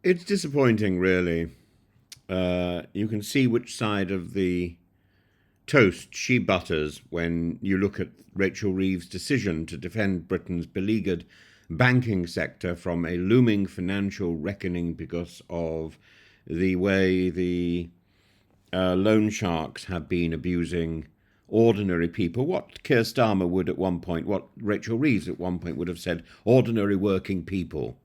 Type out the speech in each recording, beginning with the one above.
It's disappointing, really. You can see which side of the toast she butters when you look at Rachel Reeves' decision to defend Britain's beleaguered banking sector from a looming financial reckoning because of the way the loan sharks have been abusing ordinary people. What Keir Starmer would at one point, what Rachel Reeves at one point would have said, ordinary working people.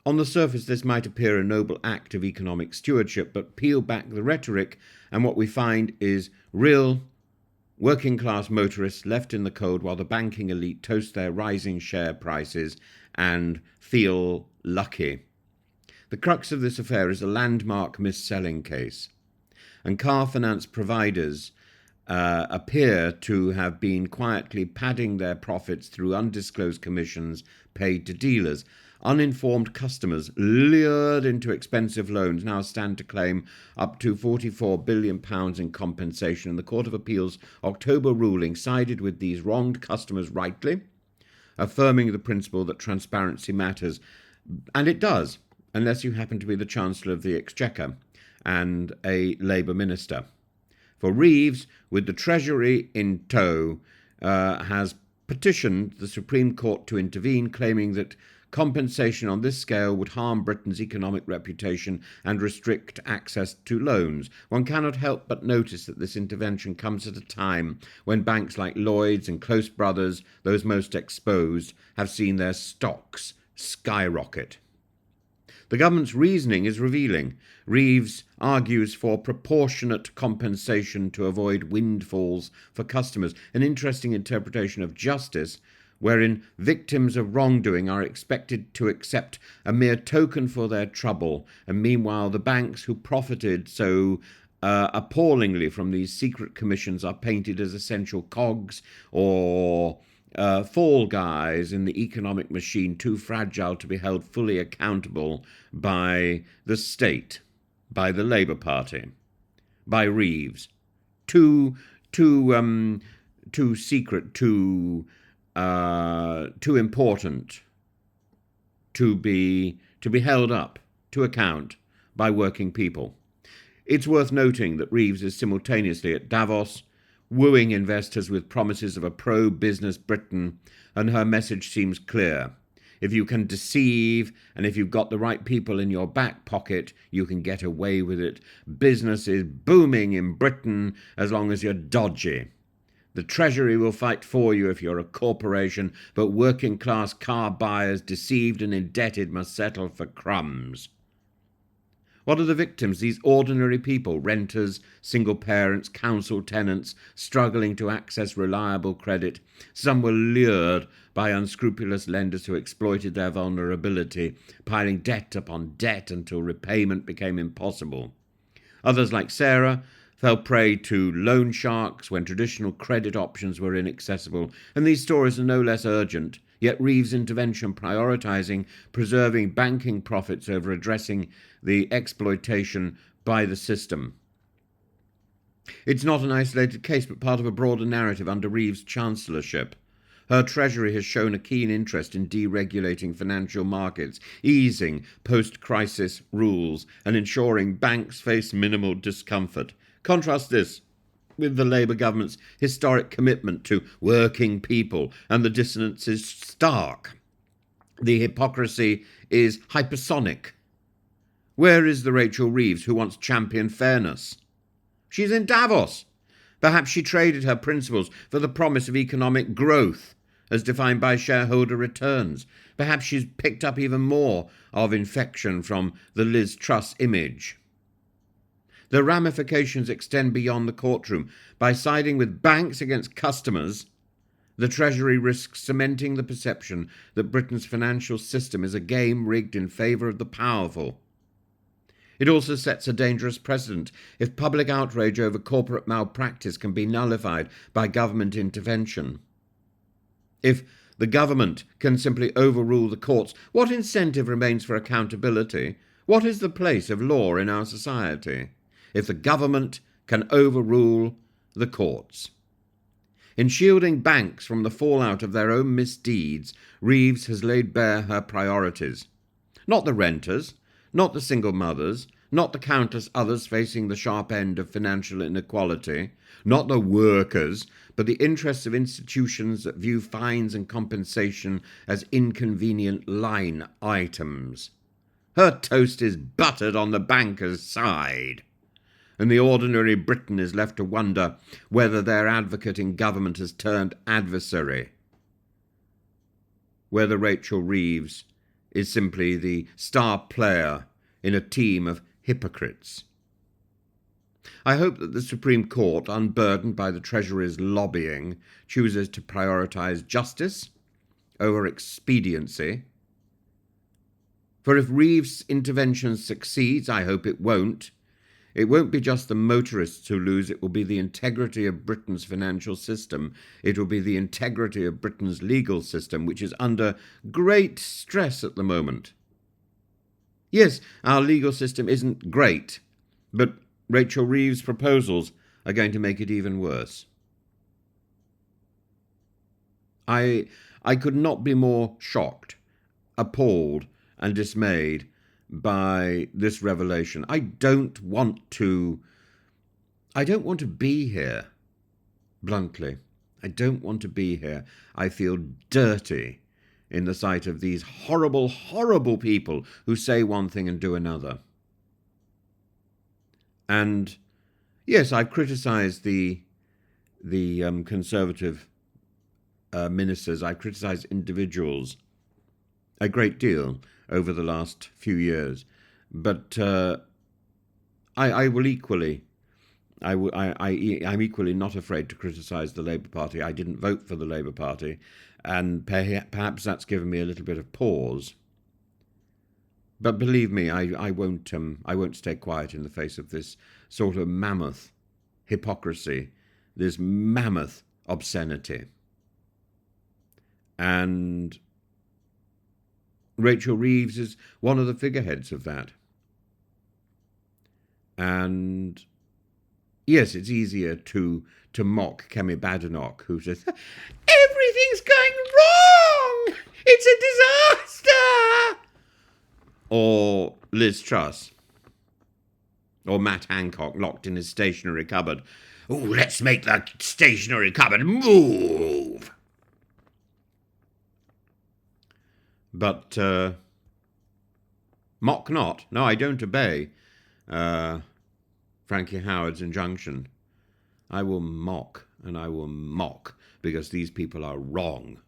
On the surface, this might appear a noble act of economic stewardship, but peel back the rhetoric, and what we find is real working class motorists left in the cold while the banking elite toast their rising share prices and feel lucky. The crux of this affair is a landmark mis-selling case, and car finance providers appear to have been quietly padding their profits through undisclosed commissions paid to dealers. Uninformed customers lured into expensive loans now stand to claim up to £44 billion in compensation, and the Court of Appeal's October ruling sided with these wronged customers rightly, affirming the principle that transparency matters. And it does, unless you happen to be the Chancellor of the Exchequer and a Labour minister. For Reeves, with the Treasury in tow, has petitioned the Supreme Court to intervene, claiming that compensation on this scale would harm Britain's economic reputation and restrict access to loans. One cannot help but notice that this intervention comes at a time when banks like Lloyds and Close Brothers, those most exposed, have seen their stocks skyrocket. The government's reasoning is revealing. Reeves argues for proportionate compensation to avoid windfalls for customers, an interesting interpretation of justice wherein victims of wrongdoing are expected to accept a mere token for their trouble, and meanwhile the banks who profited so appallingly from these secret commissions are painted as essential cogs or fall guys in the economic machine too fragile to be held fully accountable by the state, by the Labour Party, by Reeves. Too, too secret, too important to be held up to account by working people. It's worth noting that Reeves is simultaneously at Davos, wooing investors with promises of a pro-business Britain, and her message seems clear. If you can deceive, and if you've got the right people in your back pocket, you can get away with it. Business is booming in Britain as long as you're dodgy. The Treasury will fight for you if you're a corporation, but working-class car buyers, deceived and indebted, must settle for crumbs. What are the victims? These ordinary people, renters, single parents, council tenants, struggling to access reliable credit. Some were lured by unscrupulous lenders who exploited their vulnerability, piling debt upon debt until repayment became impossible. Others, like Sarah, fell prey to loan sharks when traditional credit options were inaccessible, and these stories are no less urgent. Yet Reeves' intervention, prioritising preserving banking profits over addressing the exploitation by the system. It's not an isolated case, but part of a broader narrative under Reeves' chancellorship. Her Treasury has shown a keen interest in deregulating financial markets, easing post-crisis rules, and ensuring banks face minimal discomfort. Contrast this with the Labour government's historic commitment to working people, and the dissonance is stark. The hypocrisy is hypersonic. Where is the Rachel Reeves who wants championed fairness? She's in Davos. Perhaps she traded her principles for the promise of economic growth, as defined by shareholder returns. Perhaps she's picked up even more of infection from the Liz Truss image. The ramifications extend beyond the courtroom. By siding with banks against customers, the Treasury risks cementing the perception that Britain's financial system is a game rigged in favour of the powerful. It also sets a dangerous precedent. If public outrage over corporate malpractice can be nullified by government intervention, if the government can simply overrule the courts, what incentive remains for accountability? What is the place of law in our society if the government can overrule the courts? In shielding banks from the fallout of their own misdeeds, Reeves has laid bare her priorities. Not the renters, not the single mothers, not the countless others facing the sharp end of financial inequality, not the workers, but the interests of institutions that view fines and compensation as inconvenient line items. Her toast is buttered on the banker's side, and the ordinary Briton is left to wonder whether their advocate in government has turned adversary, whether Rachel Reeves is simply the star player in a team of hypocrites. I hope that the Supreme Court, unburdened by the Treasury's lobbying, chooses to prioritise justice over expediency. For if Reeves' intervention succeeds, I hope it won't be just the motorists who lose, it will be the integrity of Britain's financial system. It will be the integrity of Britain's legal system, which is under great stress at the moment. Yes, our legal system isn't great, but Rachel Reeves' proposals are going to make it even worse. I could not be more shocked, appalled, and dismayed by this revelation. I don't want to be here, bluntly. I don't want to be here. I feel dirty in the sight of these horrible, horrible people who say one thing and do another. And yes, I've criticised the Conservative ministers. I've criticised individuals a great deal over the last few years, but I will equally. I'm equally not afraid to criticise the Labour Party. I didn't vote for the Labour Party, and perhaps that's given me a little bit of pause. But believe me, I won't stay quiet in the face of this sort of mammoth hypocrisy, this mammoth obscenity. And Rachel Reeves is one of the figureheads of that. And yes, it's easier to mock Kemi Badenoch, who says, "Everything's going wrong! It's a disaster!" Or Liz Truss. Or Matt Hancock locked in his stationery cupboard. "Oh, let's make that stationery cupboard move!" But mock not. No, I don't obey Frankie Howard's injunction. I will mock, and I will mock, because these people are wrong.